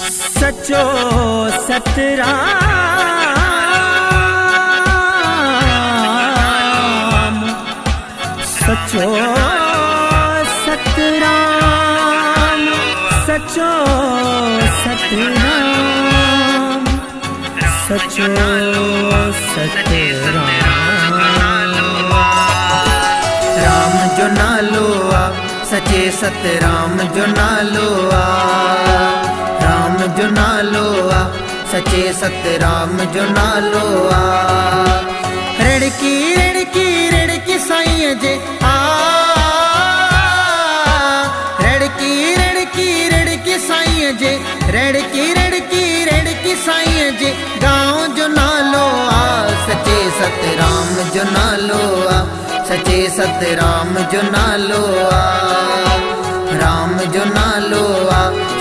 सचो सतराम, सचो सतराम, सचो सतराम, सचो सतराम। राम जो नालो आ सचे सतराम जो नालो आ, राम जो नालो आ सचे सतराम जो नालो आ। रड़की रड़की रड़की साईं जे आ, रड़की रड़की रड़की साईं जे, रड़की रड़की रड़की साईं जे गाँव जो नालो आ। सचे सतराम जो नालो आ, सचे सतराम जो नालो आ, राम जो नालो आ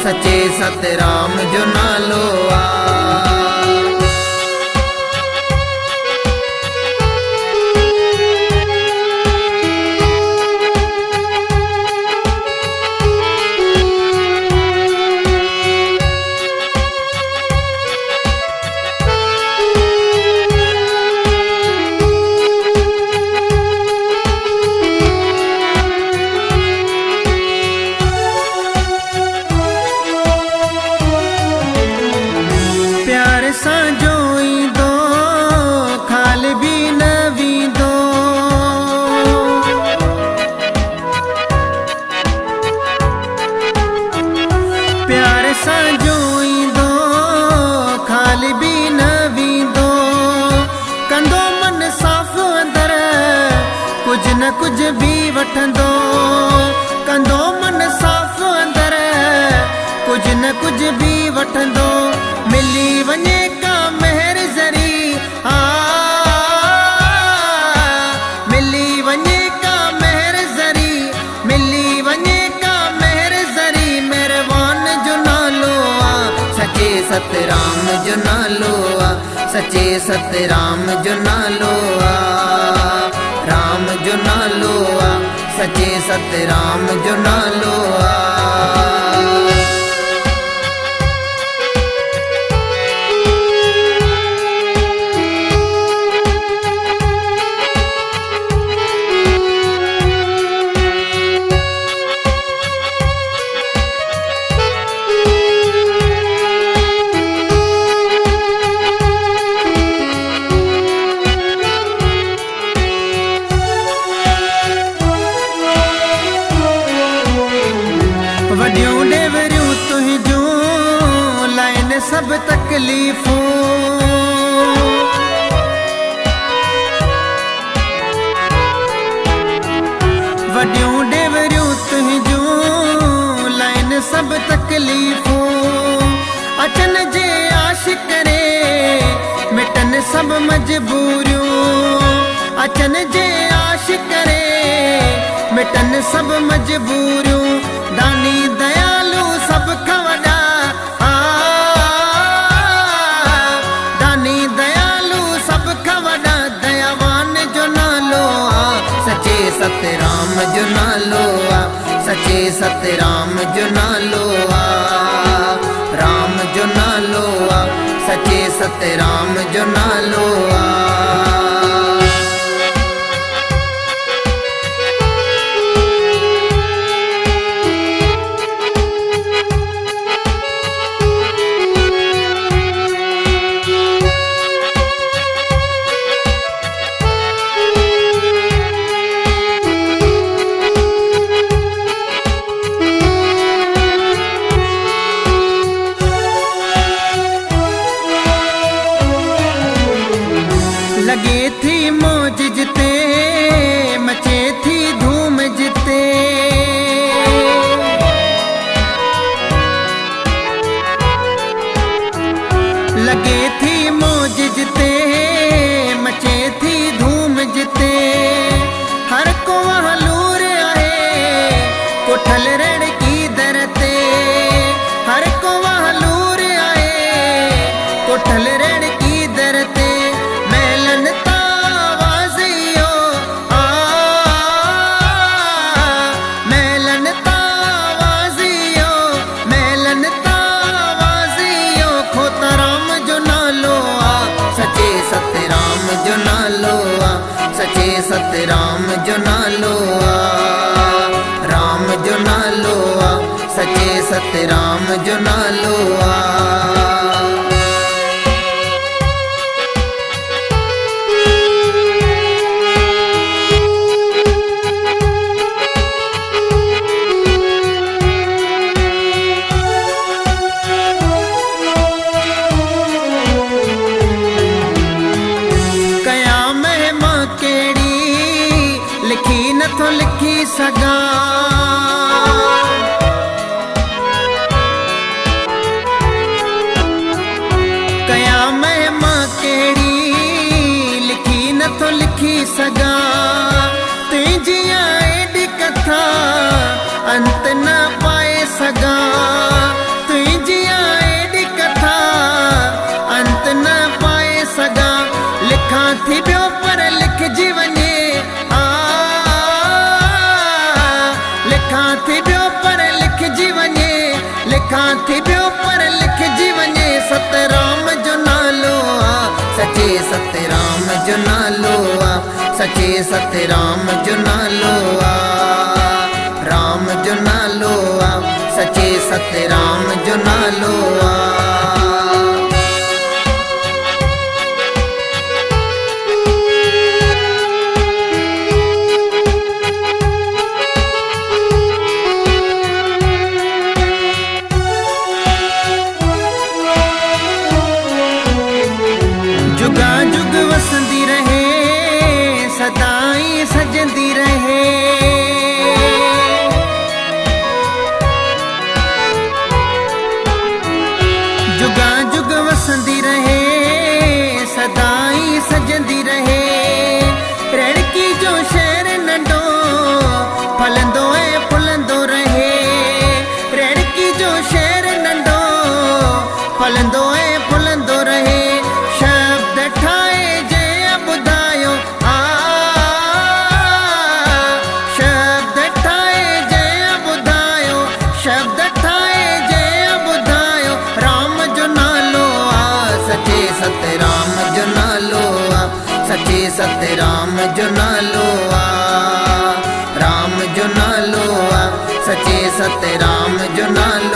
सचे सतराम जो नालो आ। कुछ भी वठंदो कंदो मन साफ़ अंदर, कुछ न कुछ भी वठंदो मिली वञे का मेहर ज़री आ, मिली वञे का मेहर ज़री, मिली वञे का मेहर ज़री। मेहरबान जो नालो आ सचे सतराम जो नालो आ, सचे सतराम जो नालो आ, राम जो नालो आ सचे सतराम जो नालो आ। वड्डियों डेवरियूं तुंहिंजूं लाइन सब तकलीफ़ूं, वड्डियों डेवरियूं तुंहिंजूं लाइन सब तकलीफ़ूं। अचन जे आशिक़ रे मिटन सब मजबूरियूं, अचन जे आशिक़ रे मिटन सब मजबूरियूं। दानी दयालु सब खां वॾा आ, दानी दयालु सब खां वॾा दयावान जो नालो आ। सचे सतराम जो नालो आ, सचे सतराम जो नालो आ, राम जो नालो आ सचे सतराम जो नालो आ। लगे थी मौज जिते मचे थी धूम जिते, लगे थी मौज जिते मचे थी धूम जिते। हर को हलूर आहे कोठल रण की दर ते, हर को हलूर आहे कोठल रण की दर ते। मेलन तावाज़ियो आ, मेलन तावाज़ियो, मेलन तावाज़ियो लिखी सगां। कया महिमा केड़ी लिखी नथो लिखी सगां। तुंहिंजी एडी कथा अंत न पाए सगां। तुंहिंजी एडी कथा अंत न पाए सगां। लिखां थी ॿियो पर लिखजी वञे। लिखां थी ॿियो पर लिखजी वञे। लिखां थी ॿियो पर लिखजी वञे। सतराम जो नालो आ सचे सतराम जो नालो आ। सचे सतराम जो नालो आ। राम जो नालो आ सचे सतराम जो नालो आ। जुगा जुग वसंदी रहे सदाई सजंदी रहे। जुगा जुग वसंदी रहे सदाई सजंदी रहे। रेड़की जो शहर नंढो फलंदो ऐं फुलंदो रहे। रेड़की जो शहर नंढो फलंदो ऐं फुलंदो रहे। शब्द ठाए जे ॿुधायो आ। शब्द ठाए जे ॿुधायो। शब्द ठाए जे ॿुधायो। राम जो नालो आ सचे सतराम जो नालो आ। सचे सतराम जो नालो आ। राम जो नालो आ सचे सतराम जो नालो